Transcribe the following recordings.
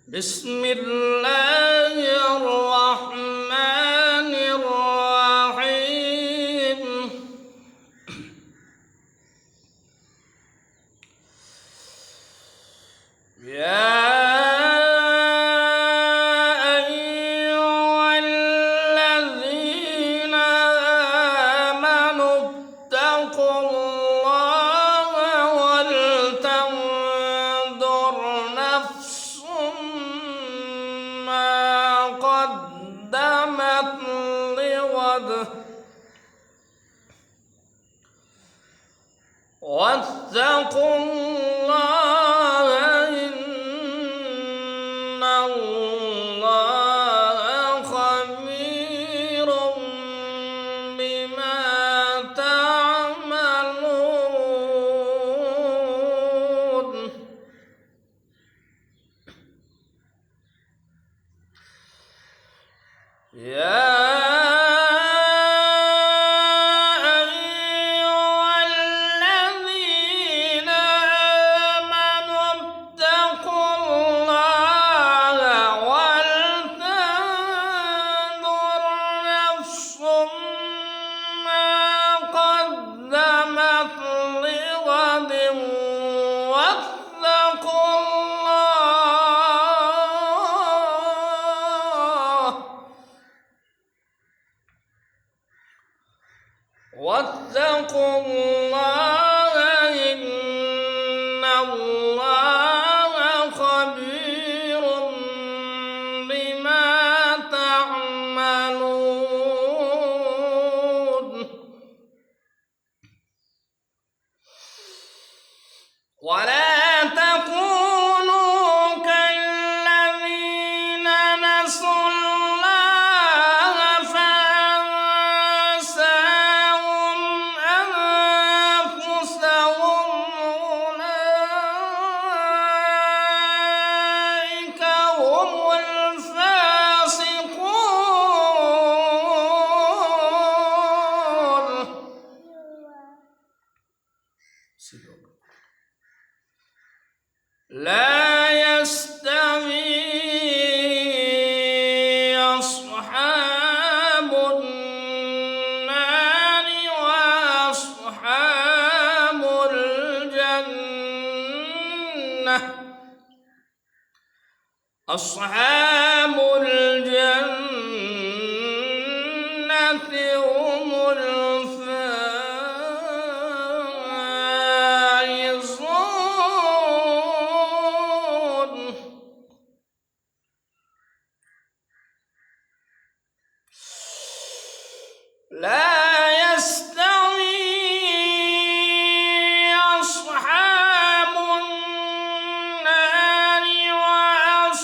بسم الله الرحمن الرحيم. يا أيها الذين آمنوا اتقوا الله ولتنظر نفس ما قدمت لغد واتقوا الله إن الله خبير بما تعملون. يا واتقوا الله إن الله خبير بما تعملون. ولا تكونوا كالذين نسوا الله فأنساهم أنفسهم أولئك هم الفاسقون. لا يستوي أصحاب النار وأصحاب الجنة. أصحاب الجنة هم الفائزون. لا يستوي أصحاب النار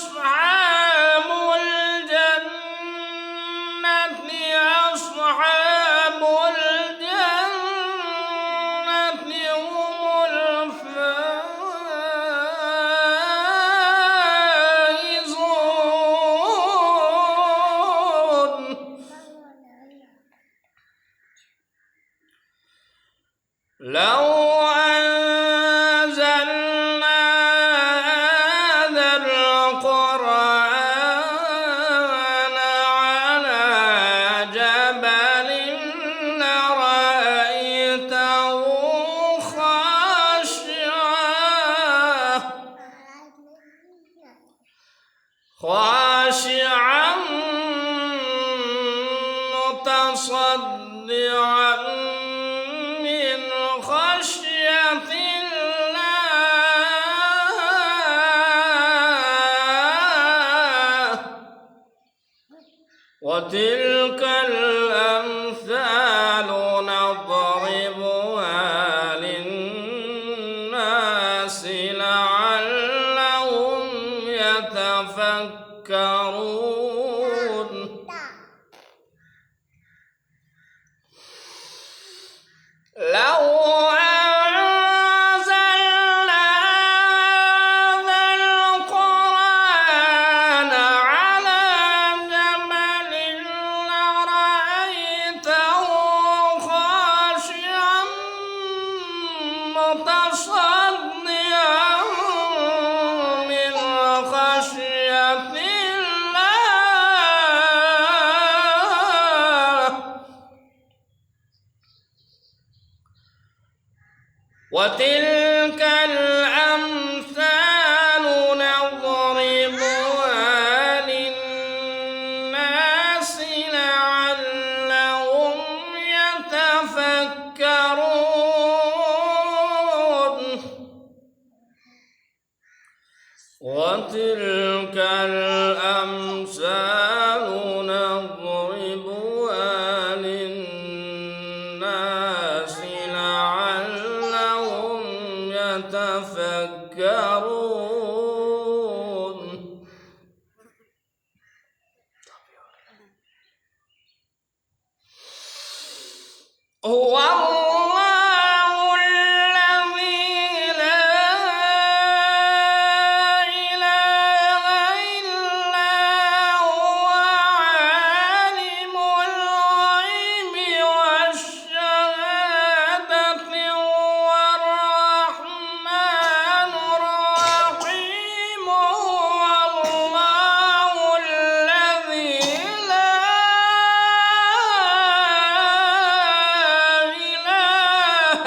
وأصحاب الجنة. أصحاب الجنة هم الفائزون. لو أنزلنا هذا القرآن على جبل لرأيته خاشعا متصدعا من خشية الله. وتلك الأمثال نضربها للناس لعلهم يتفكرون. لو أنزلنا هذا القرآن على جبل لرأيته خاشعا متصدعا من خشية وتلك الأمثال نضربها للناس لعلهم يتفكرون وتلك الأمثال نضربها للناس لعلهم يتفكرون هو الله الذي لا إله إلا هو عالم الغيب والشهادة هو الرحمن الرحيم هو الله الذي لا إله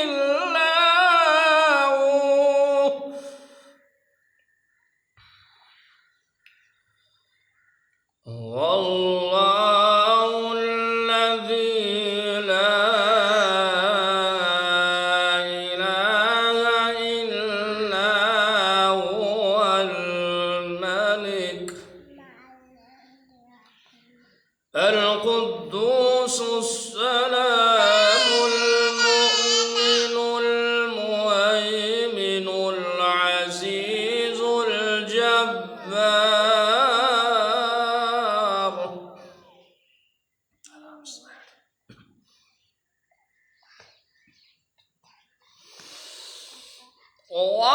إلا هو الله الذي لا إله إلا هو الملك القدوس السلام المؤمن المهيمن العزيز الجبار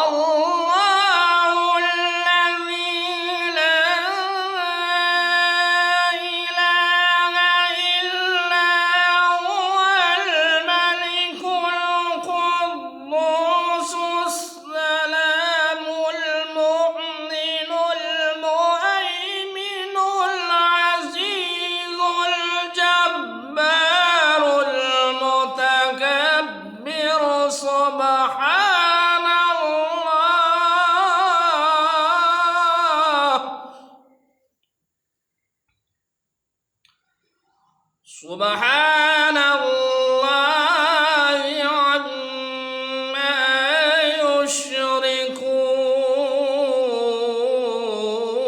والله الذي لا إله إلا هو الملك القدوس السلام المؤمن المهيمن العزيز الجبار المتكبر سبحان الله عما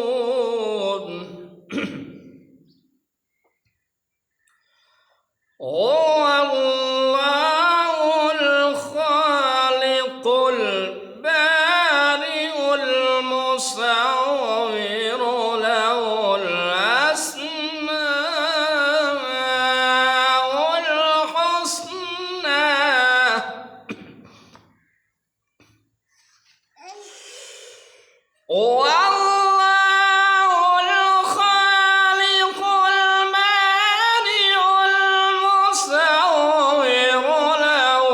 يشركون هو الله الخالق البارئ المصور له الأسماء الحسنى هو الله الخالق البارئ المصور له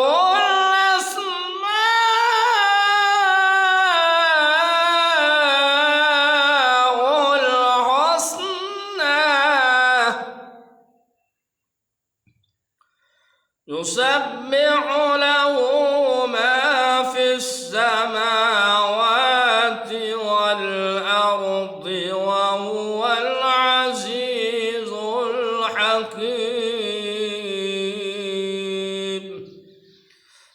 الأسماء الحسنى يسبح له ما في السماوات والأرض وهو العزيز الحكيم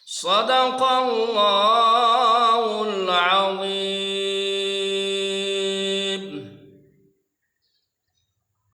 صدق الله العظيم.